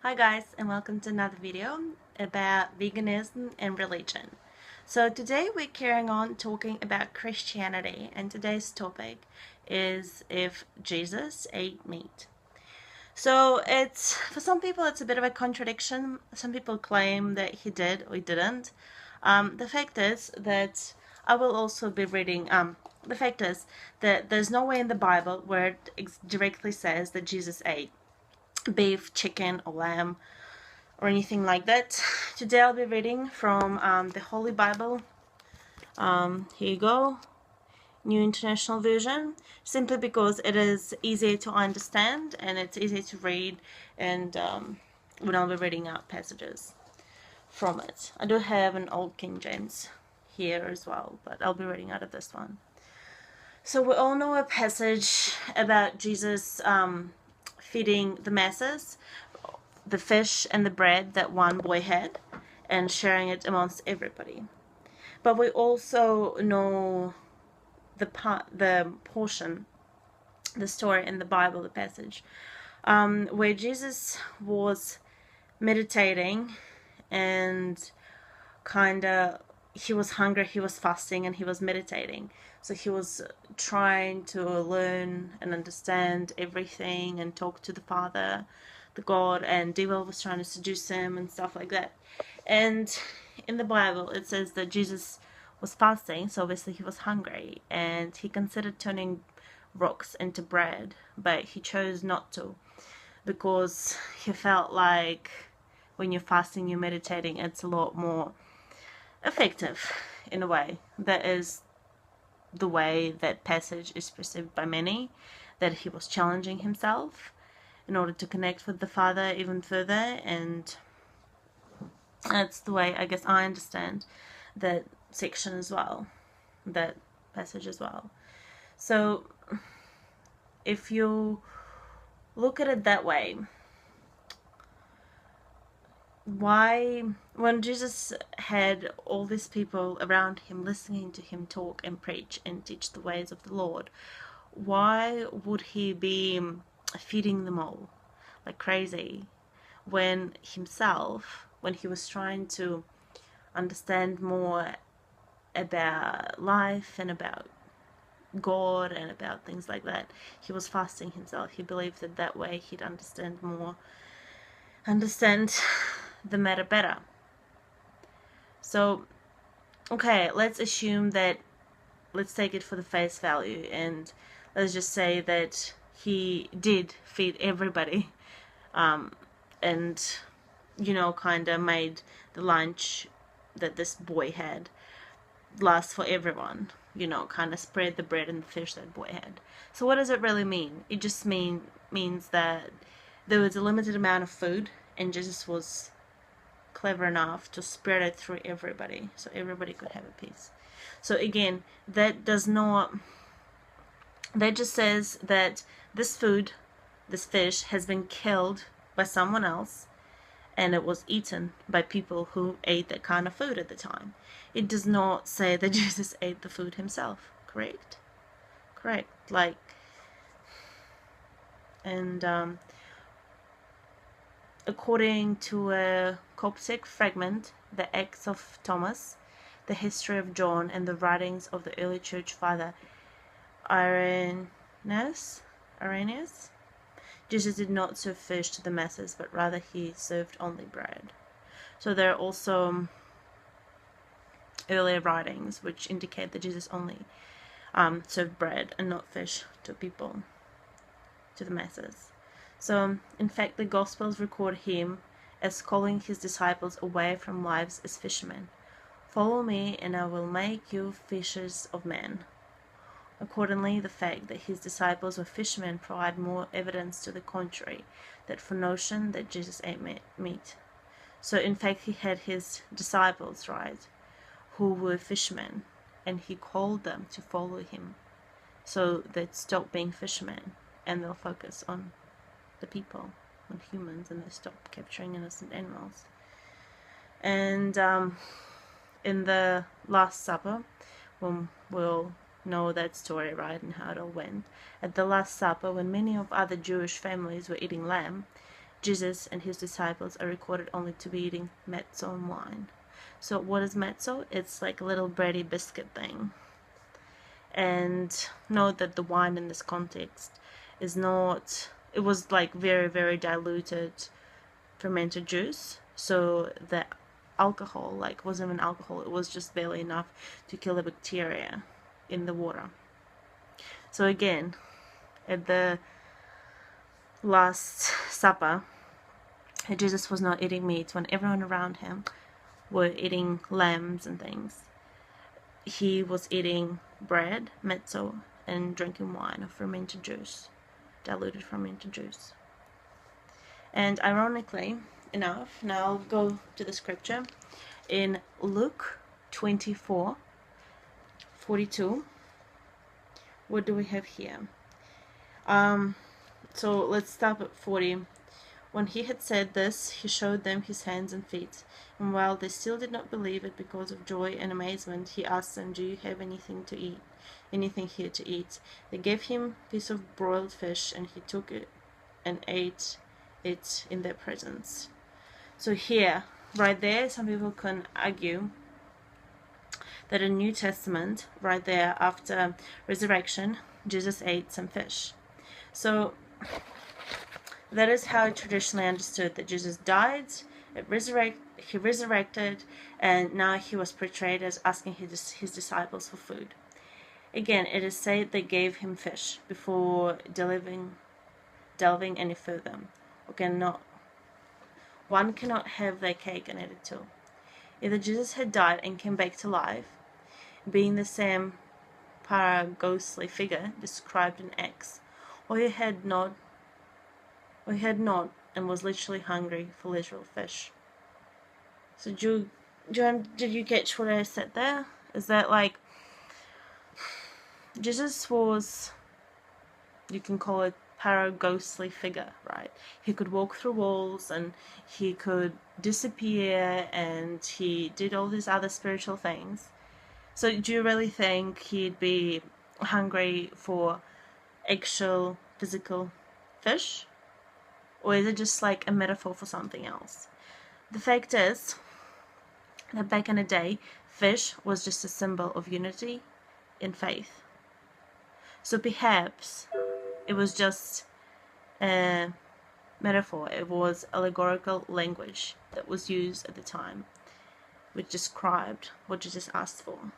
Hi guys, and welcome to another video about veganism and religion. So today we're carrying on talking about Christianity, and today's topic is if Jesus ate meat. So it's, for some people it's a bit of a contradiction. Some people claim that he did or he didn't. The fact is that I will also be reading, the fact is that there's no way in the Bible where it directly says that Jesus ate beef, chicken, or lamb, or anything like that. Today I'll be reading from the Holy Bible. Here you go, New International Version, simply because it is easier to understand and it's easier to read, and when I'll be reading out passages from it. I do have an Old King James here as well, but I'll be reading out of this one. So we all know a passage about Jesus feeding the masses, the fish and the bread that one boy had, and sharing it amongst everybody. But we also know the portion, the story in the Bible, the passage, where Jesus was meditating and he was hungry, he was fasting, and he was meditating. So he was trying to learn and understand everything and talk to the Father, the God, and Devil was trying to seduce him and stuff like that. And in the Bible it says that Jesus was fasting, so obviously he was hungry, and he considered turning rocks into bread, but he chose not to, because he felt like when you're fasting, you're meditating, it's a lot more effective in a way. That is the way that passage is perceived by many, that he was challenging himself in order to connect with the Father even further, and that's the way I guess I understand that section as well, that passage as well. So if you look at it that way, why, when Jesus had all these people around him listening to him talk and preach and teach the ways of the Lord, why would he be feeding them all like crazy when himself, when he was trying to understand more about life and about God and about things like that, he was fasting himself? He believed that that way he'd understand the matter better. So okay, let's assume that, let's take it for the face value, and let's just say that he did feed everybody, and kind of made the lunch that this boy had last for everyone, kind of spread the bread and the fish that boy had. So what does it really mean? It just means that there was a limited amount of food, and Jesus was clever enough to spread it through everybody, so everybody could have a piece. So again, that just says that this food, this fish, has been killed by someone else, and it was eaten by people who ate that kind of food at the time. It does not say that Jesus ate the food himself. Correct? And according to a Coptic fragment, the Acts of Thomas, the history of John, and the writings of the early church father Irenaeus, Jesus did not serve fish to the masses, but rather he served only bread. So there are also earlier writings which indicate that Jesus only served bread and not fish to people, to the masses. So in fact the Gospels record him as calling his disciples away from lives as fishermen. Follow me and I will make you fishers of men. Accordingly, the fact that his disciples were fishermen provide more evidence to the contrary, that for notion that Jesus ate meat. So in fact he had his disciples, right, who were fishermen, and he called them to follow him, so they'd stop being fishermen and they'll focus on the people, on humans, and they stop capturing innocent animals. And in the Last Supper, we'll know that story, and how it all went. At the Last Supper, when many of other Jewish families were eating lamb, Jesus and his disciples are recorded only to be eating mezzo and wine. So what is mezzo? It's like a little bready biscuit thing. And note that the wine in this context is not, it was like very, very diluted fermented juice. So the alcohol, like, wasn't even alcohol, it was just barely enough to kill the bacteria in the water. So again, at the Last Supper, Jesus was not eating meat when everyone around him were eating lambs and things. He was eating bread, mezzo, and drinking wine or fermented juice, diluted fermented juice. And ironically enough, now I'll go to the scripture in Luke 24:42. What do we have here? So let's stop at 40. When he had said this, he showed them his hands and feet. And while they still did not believe it because of joy and amazement, he asked them, "Do you have anything to eat? Anything here to eat?" They gave him a piece of broiled fish, and he took it and ate it in their presence. So here, right there, some people can argue that in New Testament, right there after resurrection, Jesus ate some fish. So that is how it's traditionally understood, that Jesus died, he resurrected, and now he was portrayed as asking his disciples for food. Again, it is said they gave him fish before delving any further. One cannot have their cake and eat it too. Either Jesus had died and came back to life, being the same para-ghostly figure described in Acts, or he had not and was literally hungry for literal fish. So did you catch what I said there? Is that like Jesus was, you can call it para-ghostly figure, right? He could walk through walls and he could disappear and he did all these other spiritual things. So do you really think he'd be hungry for actual physical fish? Or is it just like a metaphor for something else? The fact is that back in the day, fish was just a symbol of unity in faith. So perhaps it was just a metaphor. It was allegorical language that was used at the time, which described what Jesus asked for.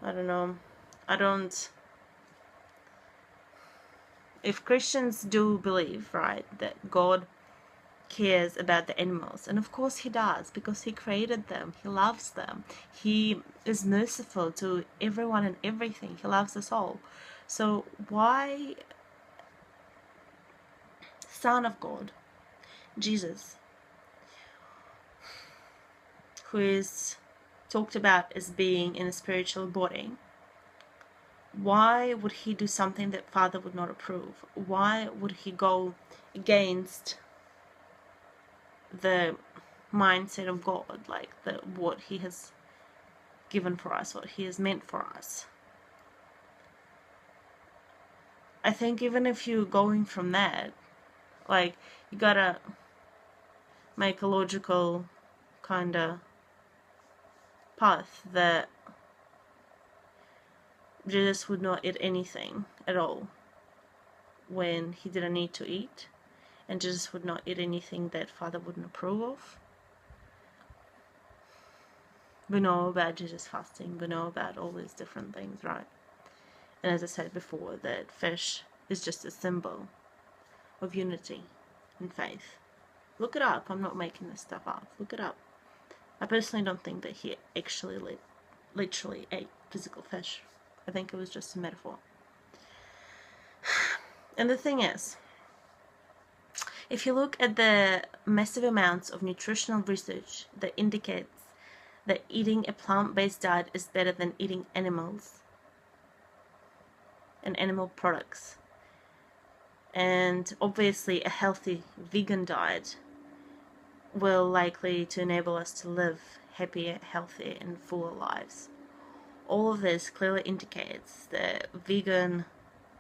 I don't know. If Christians do believe, right, that God cares about the animals, and of course he does, because he created them, he loves them, he is merciful to everyone and everything, he loves us all. So why Son of God, Jesus, who is talked about as being in a spiritual body, why would he do something that Father would not approve? Why would he go against the mindset of God, like what he has given for us, what he has meant for us? I think even if you're going from that, like, you gotta make a logical kind of path that Jesus would not eat anything at all when he didn't need to eat, and Jesus would not eat anything that Father wouldn't approve of. We know about Jesus fasting, we know about all these different things, right? And as I said before, that fish is just a symbol of unity and faith. Look it up, I'm not making this stuff up, look it up. I personally don't think that he actually literally ate physical fish. I think it was just a metaphor. And the thing is, if you look at the massive amounts of nutritional research that indicates that eating a plant-based diet is better than eating animals and animal products, and obviously a healthy vegan diet will likely to enable us to live happier, healthier and fuller lives. All of this clearly indicates that vegan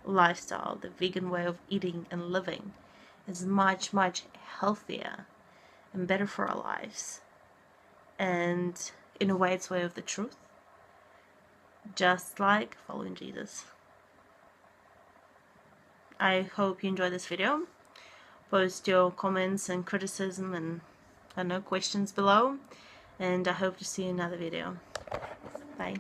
lifestyle, the vegan way of eating and living, is much, much healthier and better for our lives. And in a way, it's way of the truth, just like following Jesus. I hope you enjoyed this video. Post your comments and criticism and, I don't know, questions below. And I hope to see you in another video. Bye.